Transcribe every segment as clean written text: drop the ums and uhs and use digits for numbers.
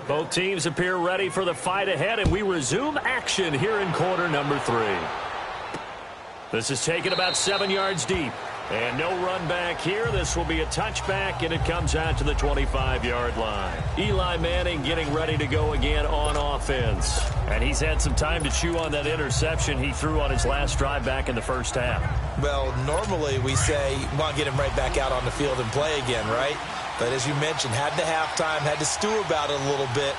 Both teams appear ready for the fight ahead, and we resume action here in quarter number 3. This is taken about 7 yards deep. And no run back here. This will be a touchback, and it comes out to the 25-yard line. Eli Manning getting ready to go again on offense. And he's had some time to chew on that interception he threw on his last drive back in the first half. Well, normally we say, well, get him right back out on the field and play again, right? But as you mentioned, had the halftime, had to stew about it a little bit.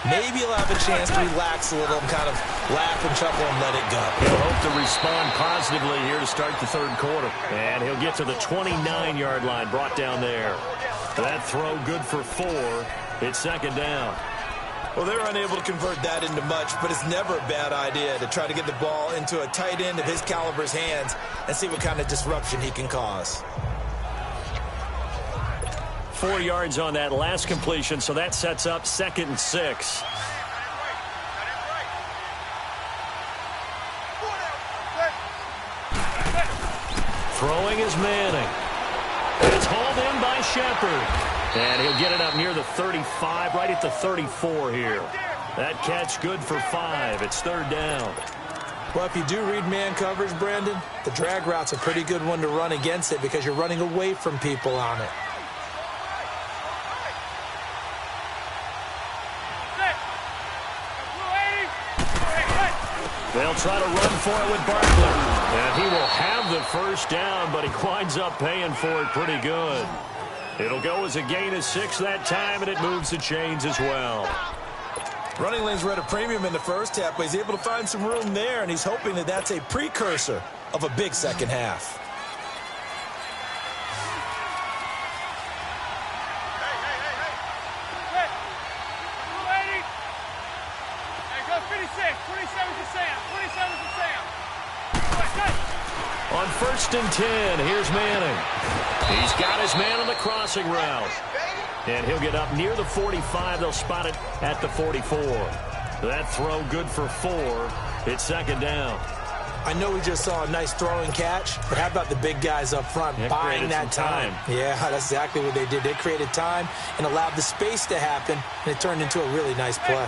Maybe he'll have a chance to relax a little and kind of laugh and chuckle and let it go. He'll hope to respond positively here to start the third quarter. And he'll get to the 29-yard line, brought down there. That throw good for 4. It's second down. Well, they're unable to convert that into much, but it's never a bad idea to try to get the ball into a tight end of his caliber's hands and see what kind of disruption he can cause. 4 yards on that last completion, so that sets up 2nd and 6. Throwing is Manning. It's hauled in by Shepard. And he'll get it up near the 35, right at the 34 here. That catch good for 5. It's third down. Well, if you do read man coverage, Brandon, the drag route's a pretty good one to run against it because you're running away from people on it. They'll try to run for it with Barkley. And he will have the first down, but he winds up paying for it pretty good. It'll go as a gain of 6 that time, and it moves the chains as well. Running lanes were at a premium in the first half, but he's able to find some room there, and he's hoping that that's a precursor of a big second half. On 1st and 10, here's Manning. He's got his man on the crossing route. And he'll get up near the 45. They'll spot it at the 44. That throw good for 4. It's second down. I know we just saw a nice throwing catch, but how about the big guys up front buying that time? Yeah, that's exactly what they did. They created time and allowed the space to happen, and it turned into a really nice play.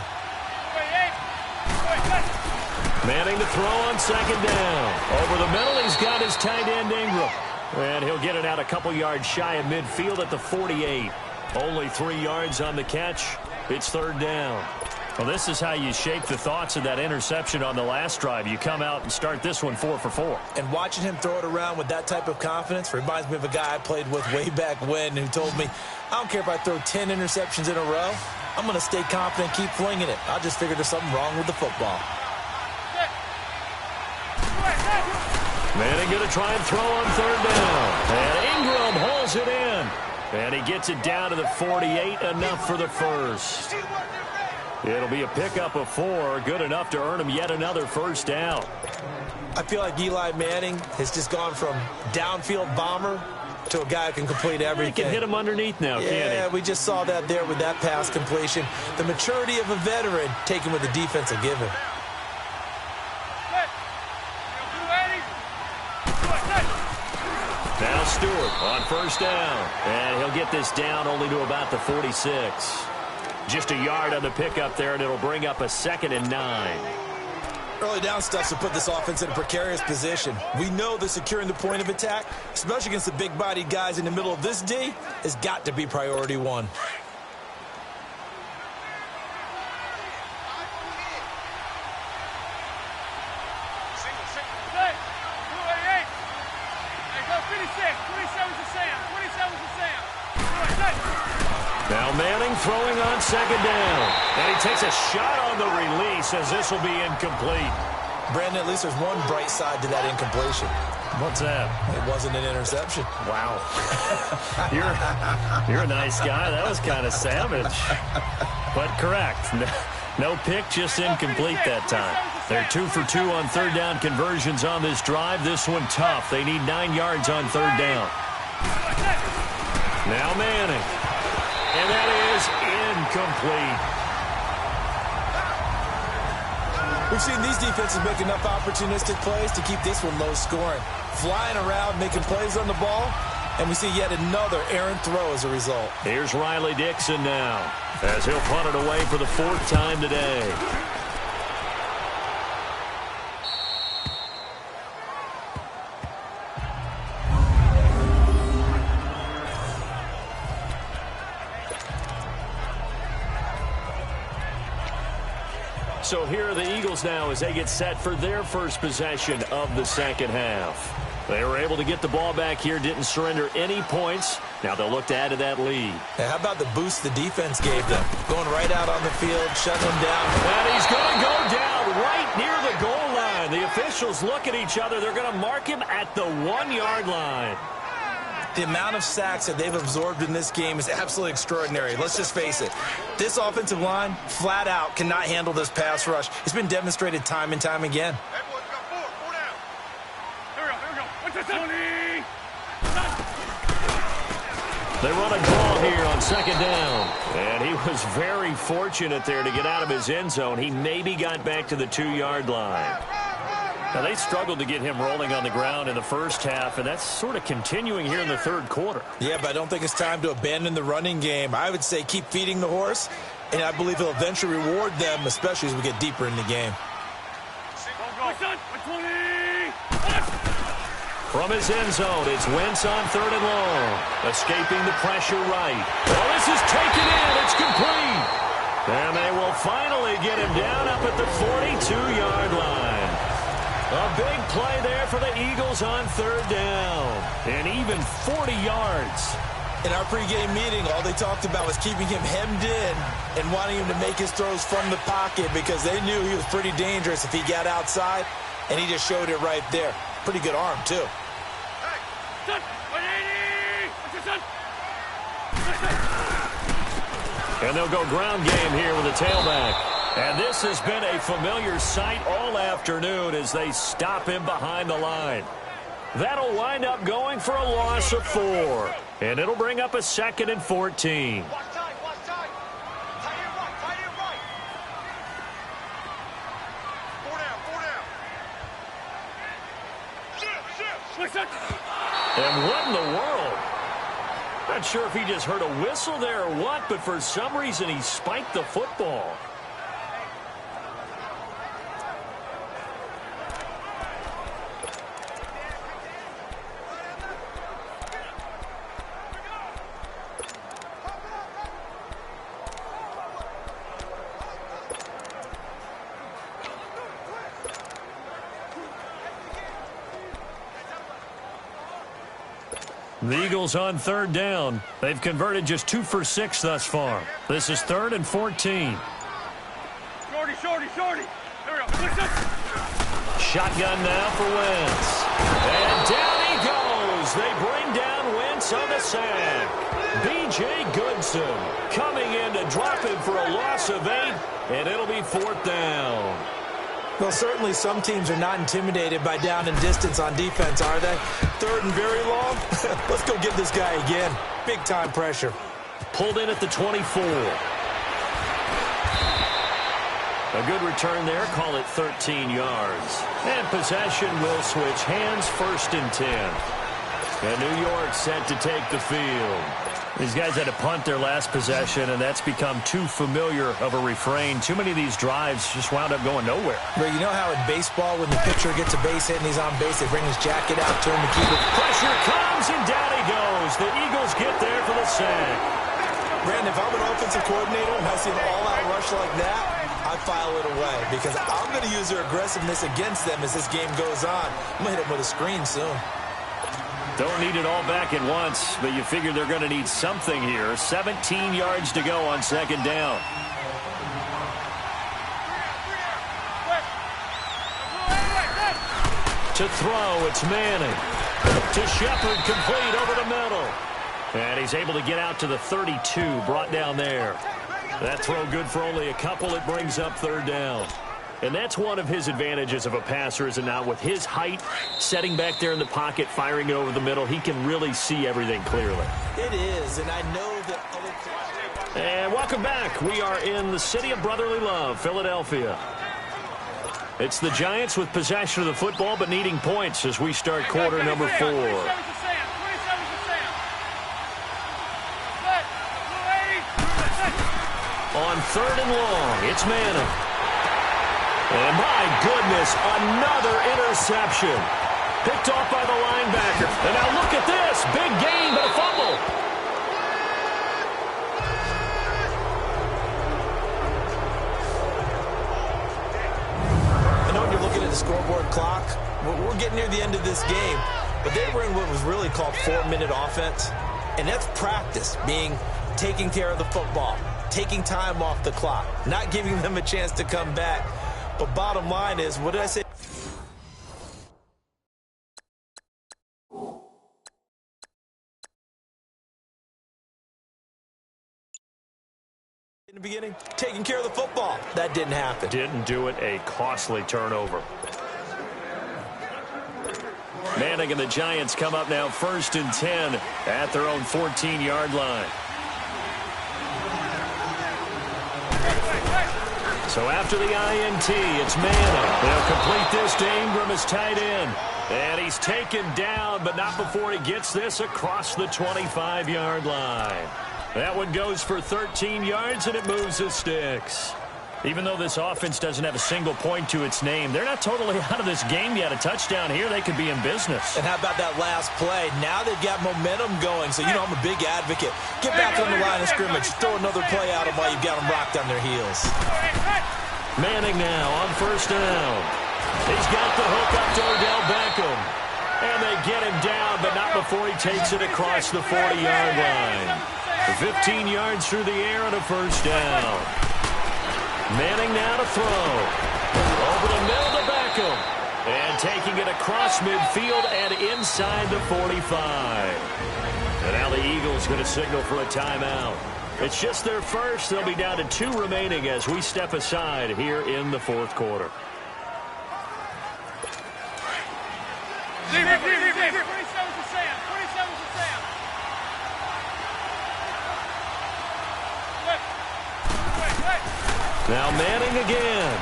Manning to throw on second down. Over the middle, he's got his tight end Ingram. And he'll get it out a couple yards shy of midfield at the 48. Only 3 yards on the catch. It's third down. Well, this is how you shape the thoughts of that interception on the last drive. You come out and start this one 4 for 4. And watching him throw it around with that type of confidence reminds me of a guy I played with way back when who told me, I don't care if I throw 10 interceptions in a row. I'm going to stay confident, keep flinging it. I just figured there's something wrong with the football. Manning going to try and throw on third down. And Ingram hauls it in. And he gets it down to the 48, enough for the first. It'll be a pickup of 4, good enough to earn him yet another first down. I feel like Eli Manning has just gone from downfield bomber to a guy who can complete everything. He can hit him underneath now, can't he? Yeah, we just saw that there with that pass completion. The maturity of a veteran taken with the defense will give him. Now Stewart on first down. And he'll get this down only to about the 46. Just a yard on the pickup there, and it'll bring up a 2nd and 9. Early down stuff to put this offense in a precarious position. We know that securing the point of attack, especially against the big-bodied guys in the middle of this D, has got to be priority 1. Now Manning throwing on second down. And he takes a shot on the release as this will be incomplete. Brandon, at least there's one bright side to that incompletion. What's that? It wasn't an interception. Wow. You're a nice guy. That was kind of savage. But correct. No pick, just incomplete that time. They're 2 for 2 on third down conversions on this drive. This one tough. They need 9 yards on third down. Now Manning. And that is incomplete. We've seen these defenses make enough opportunistic plays to keep this one low scoring. Flying around, making plays on the ball, And we see yet another errant throw as a result. Here's Riley Dixon now, as he'll punt it away for the 4th time today. So here are the Eagles now as they get set for their first possession of the second half. They were able to get the ball back here, didn't surrender any points. Now they'll look to add to that lead. Hey, how about the boost the defense gave them? Going right out on the field, shutting them down. And he's going to go down right near the goal line. The officials look at each other. They're going to mark him at the 1-yard line. The amount of sacks that they've absorbed in this game is absolutely extraordinary. Let's just face it. This offensive line, flat out, cannot handle this pass rush. It's been demonstrated time and time again. They run a draw here on second down. And he was very fortunate there to get out of his end zone. He maybe got back to the 2-yard line. Now, they struggled to get him rolling on the ground in the first half, and that's sort of continuing here in the third quarter. Yeah, but I don't think it's time to abandon the running game. I would say keep feeding the horse, and I believe he'll eventually reward them, especially as we get deeper in the game. From his end zone, it's Wentz on 3rd and long. Escaping the pressure right. Well, this is taken in. It's complete. And they will finally get him down up at the 42-yard line. A big play there for the Eagles on 3rd down. And even 40 yards. In our pregame meeting, all they talked about was keeping him hemmed in and wanting him to make his throws from the pocket because they knew he was pretty dangerous if he got outside, and he just showed it right there. Pretty good arm, too. And they'll go ground game here with a tailback. And this has been a familiar sight all afternoon as they stop him behind the line. That'll wind up going for a loss of 4. And it'll bring up a 2nd and 14. And what in the world? Not sure if he just heard a whistle there or what, but for some reason he spiked the football. The Eagles on 3rd down. They've converted just 2 for 6 thus far. This is 3rd and 14. Shorty. There we go. Shotgun now for Wentz. And down he goes. They bring down Wentz on the sack. B.J. Goodson coming in to drop him for a loss of 8, and it'll be 4th down. Well, certainly some teams are not intimidated by down and distance on defense, are they? 3rd and very long? Let's go get this guy again. Big-time pressure. Pulled in at the 24. A good return there. Call it 13 yards. And possession will switch hands, 1st and 10. And New York set to take the field. These guys had to punt their last possession, and that's become too familiar of a refrain. Too many of these drives just wound up going nowhere. But you know how in baseball, when the pitcher gets a base hit and he's on base, they bring his jacket out to him to keep it. Pressure comes, and down he goes. The Eagles get there for the sack. Brandon, if I'm an offensive coordinator and I see an all-out rush like that, I file it away because I'm going to use their aggressiveness against them as this game goes on. I'm going to hit them with a screen soon. Don't need it all back at once, but you figure they're going to need something here. 17 yards to go on 2nd down. To throw, it's Manning. To Shepard, complete over the middle. And he's able to get out to the 32, brought down there. That throw good for only a couple. It brings up 3rd down. And that's one of his advantages of a passer, is it not? With his height, setting back there in the pocket, firing it over the middle, he can really see everything clearly. It is, and I know that other... And welcome back. We are in the city of brotherly love, Philadelphia. It's the Giants with possession of the football, but needing points as we start quarter number 4. on 3rd and long. It's Manning. And my goodness, another interception. Picked off by the linebacker. And now look at this. Big gain, but a fumble. I know when you're looking at the scoreboard clock, we're getting near the end of this game. But they were in what was really called 4-minute offense. And that's practice, being taking care of the football, taking time off the clock, not giving them a chance to come back. But bottom line is, what did I say? In the beginning, taking care of the football. That didn't happen. Didn't do it. A costly turnover. Manning and the Giants come up now 1st and 10 at their own 14-yard line. So after the INT, it's Manning. They'll complete this to Ingram as tight end. And he's taken down, but not before he gets this across the 25-yard line. That one goes for 13 yards, and it moves the sticks. Even though this offense doesn't have a single point to its name, they're not totally out of this game yet. A touchdown here, they could be in business. And how about that last play? Now they've got momentum going, so you know I'm a big advocate. Get back on the line of scrimmage. Throw another play out of while you've got them rocked on their heels. Manning now on 1st down. He's got the hook up to Odell Beckham. And they get him down, but not before he takes it across the 40-yard line. 15 yards through the air and a 1st down. Manning now to throw. Over the middle to Beckham. And taking it across midfield and inside the 45. And now the Eagles going to signal for a timeout. It's just their first. They'll be down to 2 remaining as we step aside here in the 4th quarter. Leave. 27 to Sam. 27 to Sam. Now Manning again.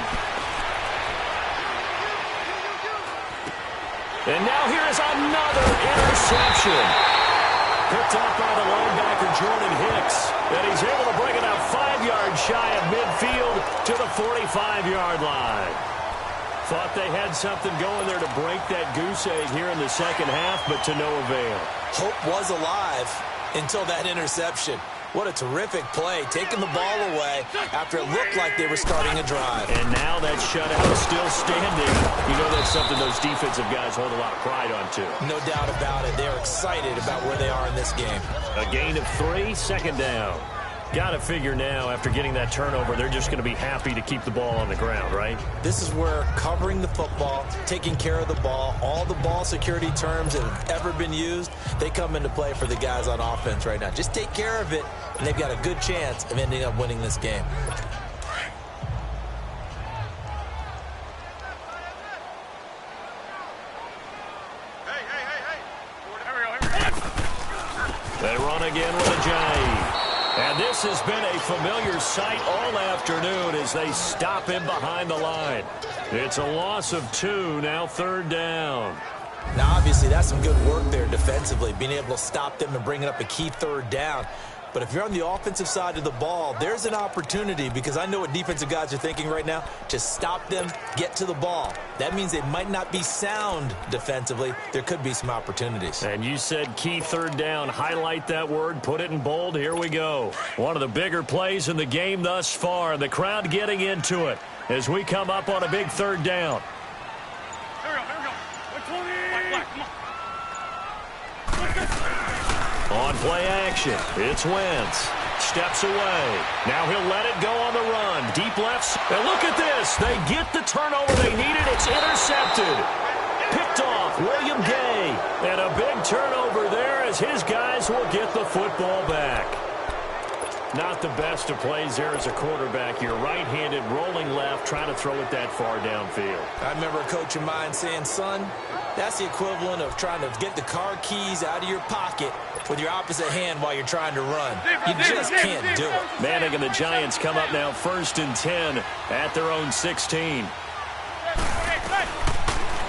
And now here is another interception. Picked off by the linebacker, Jordan Hicks. And he's able to bring it out 5 yards shy of midfield to the 45-yard line. Thought they had something going there to break that goose egg here in the second half, but to no avail. Hope was alive until that interception. What a terrific play, taking the ball away after it looked like they were starting a drive. And now that shutout is still standing. You know that's something those defensive guys hold a lot of pride on, too. No doubt about it. They're excited about where they are in this game. A gain of 3, 2nd down. Got to figure now, after getting that turnover, they're just going to be happy to keep the ball on the ground, right? This is where covering the football, taking care of the ball, all the ball security terms that have ever been used, they come into play for the guys on offense right now. Just take care of it, and they've got a good chance of ending up winning this game. They run again with Ajayi. And this has been a familiar sight all afternoon as they stop him behind the line. It's a loss of 2, now 3rd down. Now, obviously, that's some good work there defensively, being able to stop them and bringing up a key 3rd down. But if you're on the offensive side of the ball, there's an opportunity, because I know what defensive guys are thinking right now. Just stop them, get to the ball. That means they might not be sound defensively. There could be some opportunities. And you said key 3rd down. Highlight that word, put it in bold. Here we go. One of the bigger plays in the game thus far. The crowd getting into it as we come up on a big 3rd down. Here we go. Black, come on. On play action, it's Wentz. Steps away. Now he'll let it go on the run. Deep left. And look at this. They get the turnover they needed. It's intercepted. Picked off William Gay. And a big turnover there as his guys will get the football back. Not the best of plays there as a quarterback. You're right-handed, rolling left, trying to throw it that far downfield. I remember a coach of mine saying, son, that's the equivalent of trying to get the car keys out of your pocket with your opposite hand while you're trying to run. You just can't do it. Manning and the Giants come up now 1st and 10 at their own 16.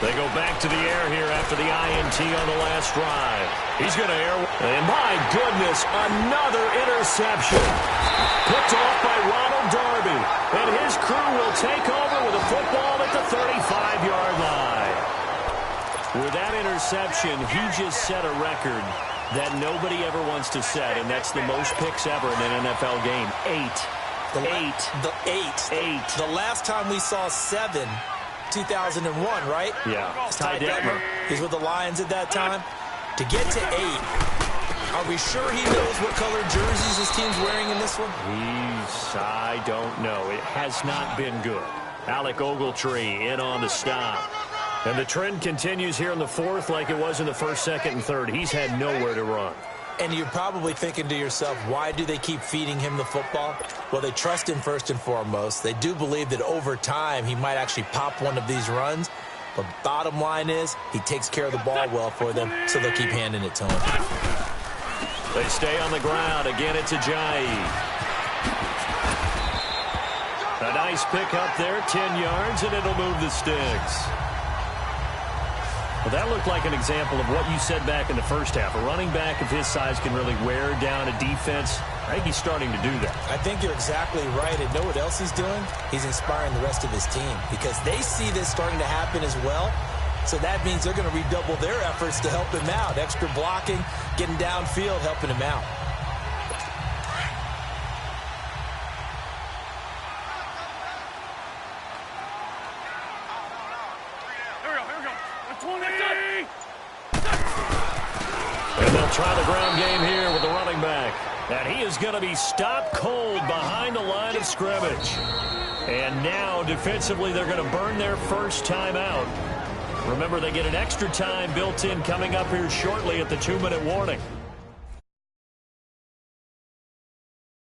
They go back to the air here after the INT on the last drive. He's going to air. And my goodness, another interception. picked off by Ronald Darby. And his crew will take over with a football at the 35-yard line. With that interception, he just set a record that nobody ever wants to set, and that's the most picks ever in an NFL game. 8. The last time we saw 7, 2001, right? Yeah. Ty Detmer. He's with the Lions at that time. To get to 8, are we sure he knows what color jerseys his team's wearing in this one? I don't know. It has not been good. Alec Ogletree in on the stop. And the trend continues here in the fourth like it was in the first, second, and third. He's had nowhere to run. And you're probably thinking to yourself, why do they keep feeding him the football? Well, they trust him first and foremost. They do believe that over time he might actually pop one of these runs. But bottom line is he takes care of the ball well for them, so they'll keep handing it to him. They stay on the ground. Again, it's Ajayi. A nice pick up there, 10 yards, and it'll move the sticks. Well, that looked like an example of what you said back in the first half. A running back of his size can really wear down a defense. I think he's starting to do that. I think you're exactly right. And know what else he's doing? He's inspiring the rest of his team because they see this starting to happen as well. So that means they're going to redouble their efforts to help him out. Extra blocking, getting downfield, helping him out. And they'll try the ground game here with the running back. And he is going to be stopped cold behind the line of scrimmage. And now, defensively, they're going to burn their first time out. Remember, they get an extra time built in coming up here shortly at the 2-minute warning.